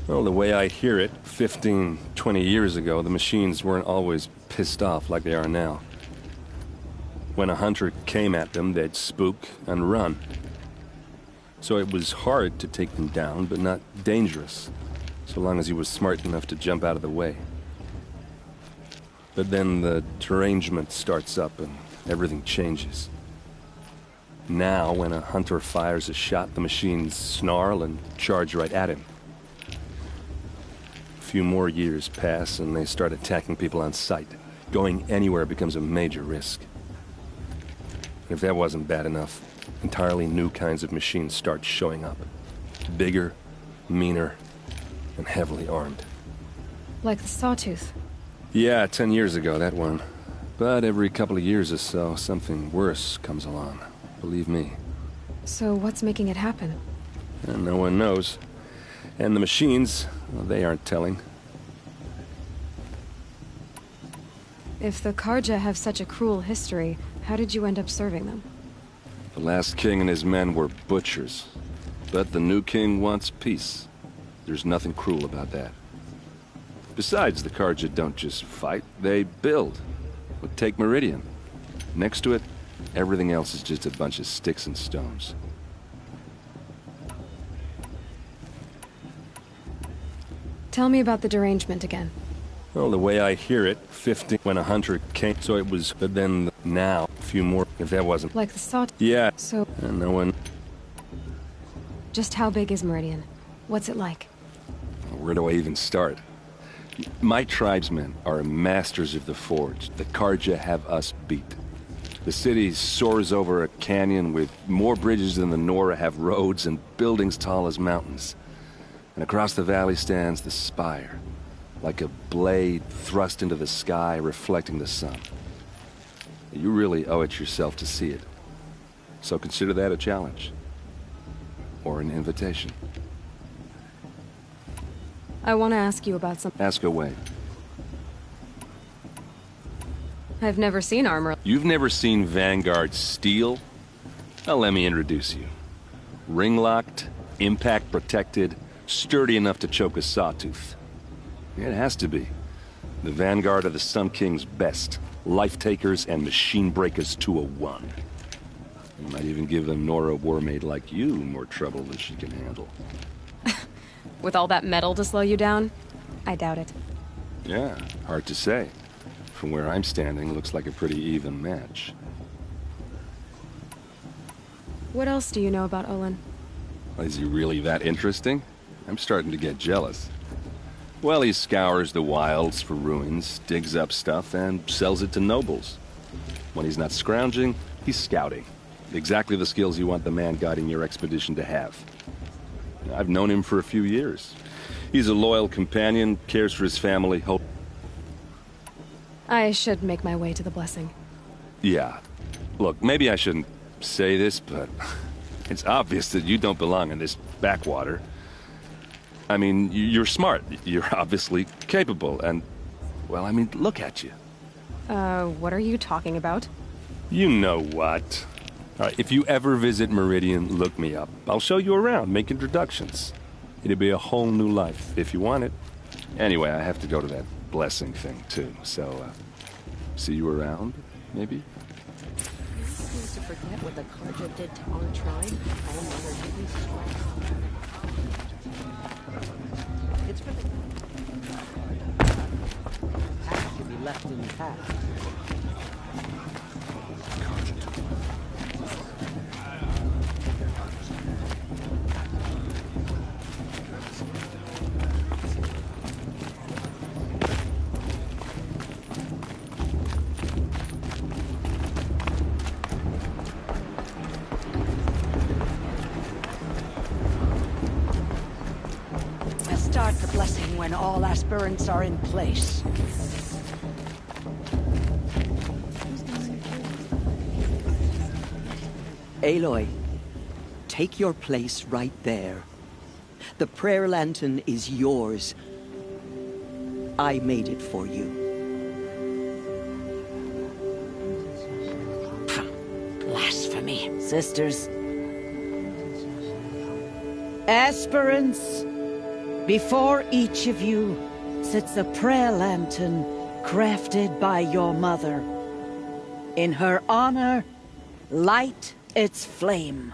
Well, the way I hear it, 15, 20 years ago, the machines weren't always pissed off like they are now. When a hunter came at them, they'd spook and run. So it was hard to take them down, but not dangerous, so long as he was smart enough to jump out of the way. But then the derangement starts up and everything changes. Now, when a hunter fires a shot, the machines snarl and charge right at him. A few more years pass and they start attacking people on sight. Going anywhere becomes a major risk. If that wasn't bad enough, entirely new kinds of machines start showing up. Bigger, meaner, and heavily armed. Like the Sawtooth. Yeah, 10 years ago, that one. But every couple of years or so, something worse comes along. Believe me. So what's making it happen? And no one knows. And the machines, well, they aren't telling. If the Karja have such a cruel history, how did you end up serving them? The last king and his men were butchers. But the new king wants peace. There's nothing cruel about that. Besides, the Karja don't just fight, they build. But take Meridian. Next to it, everything else is just a bunch of sticks and stones. Tell me about the derangement again. Well, the way I hear it, 50 when a hunter came, so it was, but then now, a few more, if that wasn't. Like the Sawtooth? Yeah. So... And no one... Just how big is Meridian? What's it like? Where do I even start? My tribesmen are masters of the forge. The Karja have us beat. The city soars over a canyon with more bridges than the Nora have roads and buildings tall as mountains. And across the valley stands the spire, like a blade thrust into the sky reflecting the sun. You really owe it yourself to see it. So consider that a challenge. Or an invitation. I want to ask you about something. Ask away. I've never seen armor. You've never seen Vanguard steel? Well, let me introduce you. Ring-locked, impact-protected, sturdy enough to choke a sawtooth. It has to be. The Vanguard of the Sun King's best. Life-takers and machine-breakers to a one. You might even give a Nora warmaid like you more trouble than she can handle. With all that metal to slow you down? I doubt it. Yeah, hard to say. From where I'm standing, looks like a pretty even match. What else do you know about Olin? Is he really that interesting? I'm starting to get jealous. Well, he scours the wilds for ruins, digs up stuff, and sells it to nobles. When he's not scrounging, he's scouting. Exactly the skills you want the man guiding your expedition to have. I've known him for a few years. He's a loyal companion, cares for his family, I should make my way to the blessing. Yeah. Look, maybe I shouldn't say this, but it's obvious that you don't belong in this backwater. I mean, you're smart. You're obviously capable, and, well, I mean, look at you. What are you talking about? You know what. All right, if you ever visit Meridian, look me up. I'll show you around, make introductions. It'll be a whole new life, if you want it. Anyway, I have to go to that blessing thing, too, so, see you around, maybe? You seem to forget what the Carja did to our tribe. I wondered if we strike. It's for the past to be left in the past. Start the blessing when all aspirants are in place. Aloy, take your place right there. The prayer lantern is yours. I made it for you. Blasphemy. Sisters. Aspirants, before each of you sits a prayer lantern crafted by your mother. In her honor, light its flame.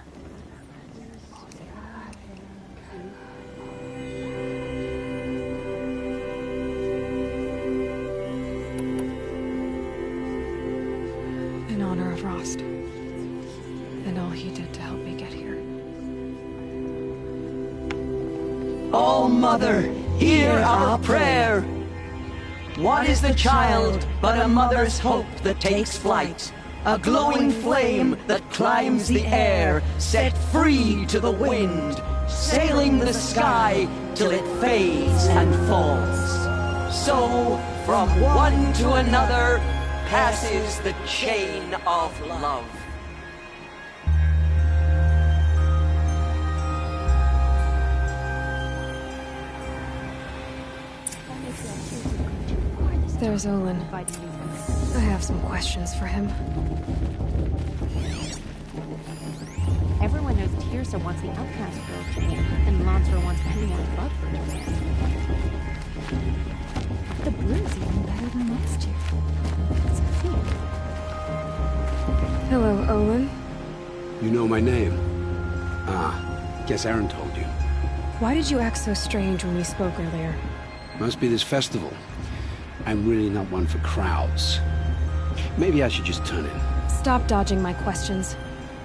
In honor of Rost. And all he did to help me get here. All Mother, hear our prayer. What is the child but a mother's hope that takes flight? A glowing flame that climbs the air, set free to the wind, sailing the sky till it fades and falls. So, from one to another, passes the chain of love. There's Olin. I have some questions for him. Everyone knows Tirsa wants the outcast girl to win, and Lansra wants anyone above her to win. The brew's even better than last year. It's a feat. Hello, Olin. You know my name? Ah, guess Aaron told you. Why did you act so strange when we spoke earlier? Must be this festival. I'm really not one for crowds. Maybe I should just turn in. Stop dodging my questions.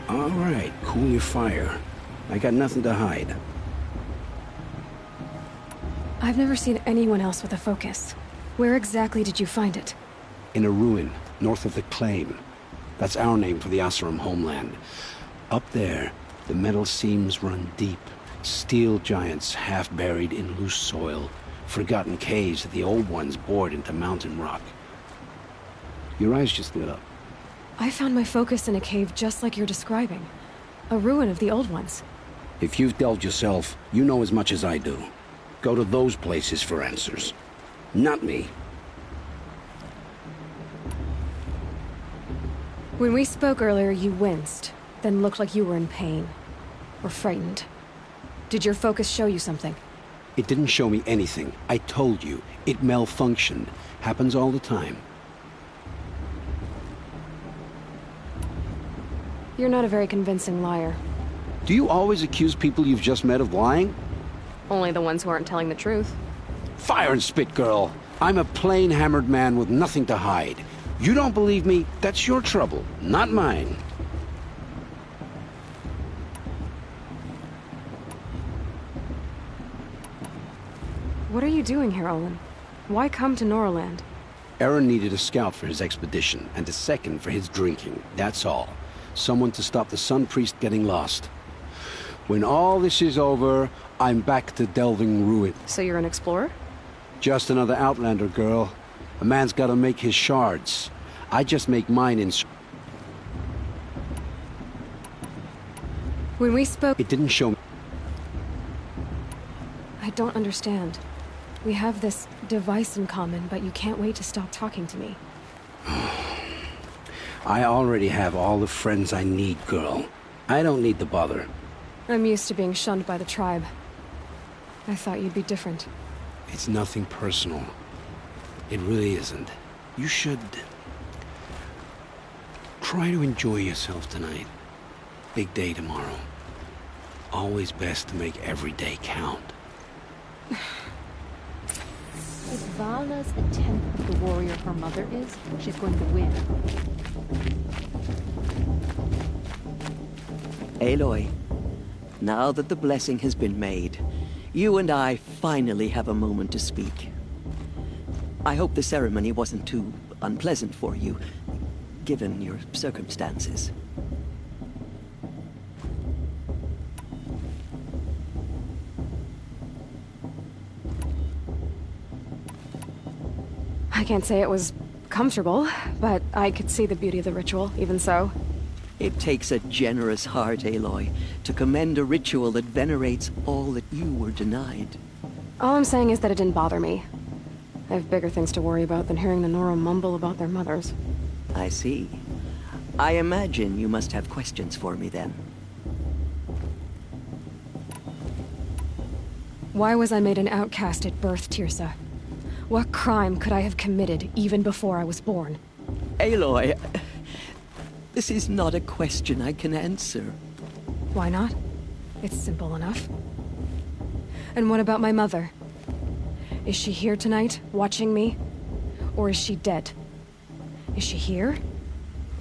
All right, cool your fire. I got nothing to hide. I've never seen anyone else with a focus. Where exactly did you find it? In a ruin, north of the Claim. That's our name for the Oseram homeland. Up there, the metal seams run deep. Steel giants half buried in loose soil. Forgotten caves that the old ones bored into mountain rock. Your eyes just lit up. I found my focus in a cave just like you're describing. A ruin of the old ones. If you've delved yourself, you know as much as I do. Go to those places for answers. Not me. When we spoke earlier, you winced, then looked like you were in pain. Or frightened. Did your focus show you something? It didn't show me anything. I told you. It malfunctioned. Happens all the time. You're not a very convincing liar. Do you always accuse people you've just met of lying? Only the ones who aren't telling the truth. Fire and spit, girl. I'm a plain hammered man with nothing to hide. You don't believe me? That's your trouble, not mine. What are you doing here, Olin? Why come to Norland? Aaron needed a scout for his expedition, and a second for his drinking. That's all. Someone to stop the Sun Priest getting lost. When all this is over, I'm back to delving ruin. So you're an explorer? Just another Outlander, girl. A man's gotta make his shards. I just make mine in... When we spoke... It didn't show me... I don't understand. We have this device in common, but you can't wait to stop talking to me. I already have all the friends I need, girl. I don't need the bother. I'm used to being shunned by the tribe. I thought you'd be different. It's nothing personal. It really isn't. You should... try to enjoy yourself tonight. Big day tomorrow. Always best to make every day count. If Vala's a tenth of the warrior her mother is, she's going to win. Aloy, now that the blessing has been made, you and I finally have a moment to speak. I hope the ceremony wasn't too unpleasant for you, given your circumstances. I can't say it was comfortable, but I could see the beauty of the ritual, even so. It takes a generous heart, Aloy, to commend a ritual that venerates all that you were denied. All I'm saying is that it didn't bother me. I have bigger things to worry about than hearing the Nora mumble about their mothers. I see. I imagine you must have questions for me then. Why was I made an outcast at birth, Tirsa? What crime could I have committed even before I was born? Aloy, this is not a question I can answer. Why not? It's simple enough. And what about my mother? Is she here tonight, watching me? Or is she dead? Is she here?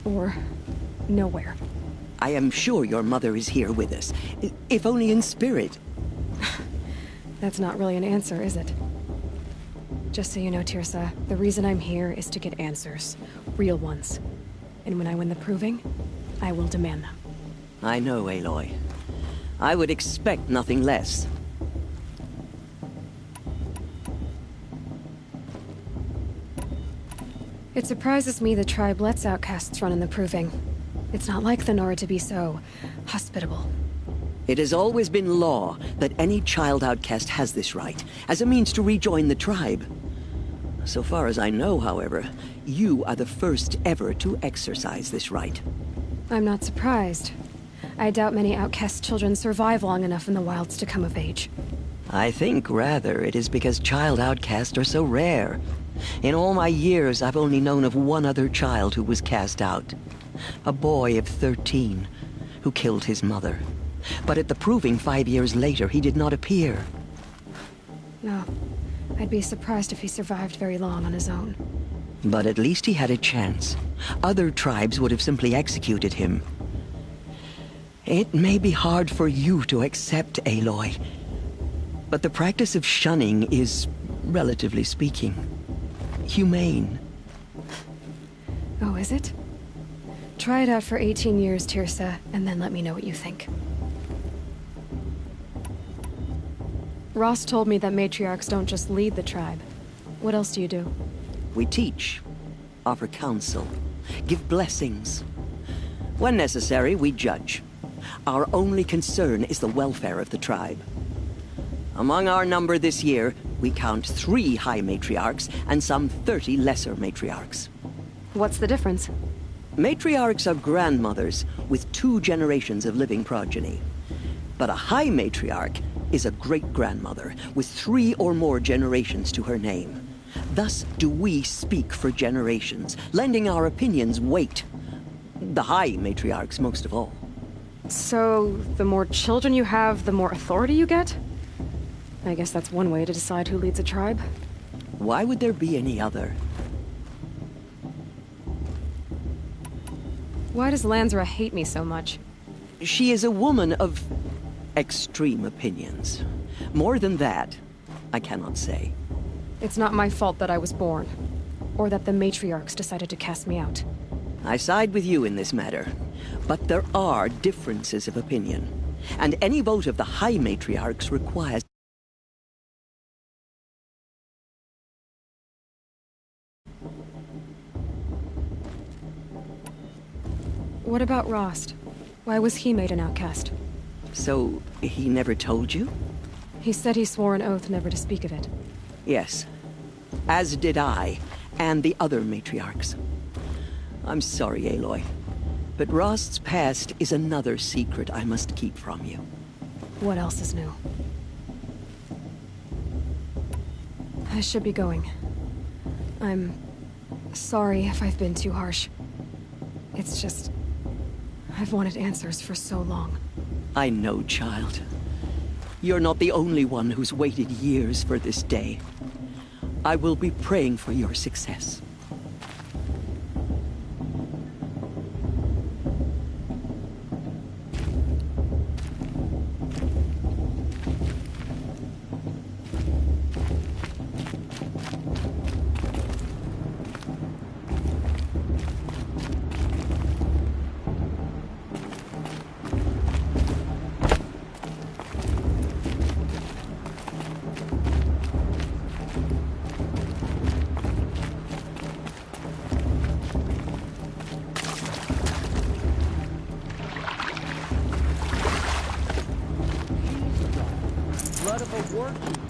Or nowhere? I am sure your mother is here with us, if only in spirit. That's not really an answer, is it? Just so you know, Tirsa, the reason I'm here is to get answers. Real ones. And when I win the proving, I will demand them. I know, Aloy. I would expect nothing less. It surprises me the tribe lets outcasts run in the proving. It's not like the Nora to be so hospitable. It has always been law that any child outcast has this right, as a means to rejoin the tribe. So far as I know, however, you are the first ever to exercise this right. I'm not surprised. I doubt many outcast children survive long enough in the wilds to come of age. I think, rather, it is because child outcasts are so rare. In all my years, I've only known of one other child who was cast out. A boy of 13, who killed his mother. But at the proving 5 years later, he did not appear. No. I'd be surprised if he survived very long on his own. But at least he had a chance. Other tribes would have simply executed him. It may be hard for you to accept, Aloy, but the practice of shunning is, relatively speaking, humane. Oh, is it? Try it out for 18 years, Tirsa, and then let me know what you think. Rost told me that matriarchs don't just lead the tribe. What else do you do? We teach, offer counsel, give blessings. When necessary, we judge. Our only concern is the welfare of the tribe. Among our number this year, we count 3 high matriarchs and some 30 lesser matriarchs. What's the difference? Matriarchs are grandmothers with 2 generations of living progeny. But a high matriarch is a great-grandmother with 3 or more generations to her name. Thus do we speak for generations, lending our opinions weight. The high matriarchs most of all. So, the more children you have, the more authority you get? I guess that's one way to decide who leads a tribe. Why would there be any other? Why does Lansra hate me so much? She is a woman of extreme opinions. More than that, I cannot say. It's not my fault that I was born. or that the matriarchs decided to cast me out. I side with you in this matter, but there are differences of opinion, and any vote of the High Matriarchs requires... What about Rost? Why was he made an outcast? So, he never told you? He said he swore an oath never to speak of it. Yes. As did I, and the other matriarchs. I'm sorry, Aloy, but Rost's past is another secret I must keep from you. What else is new? I should be going. I'm sorry if I've been too harsh. It's just... I've wanted answers for so long. I know, child. You're not the only one who's waited years for this day. I will be praying for your success. Blood of a working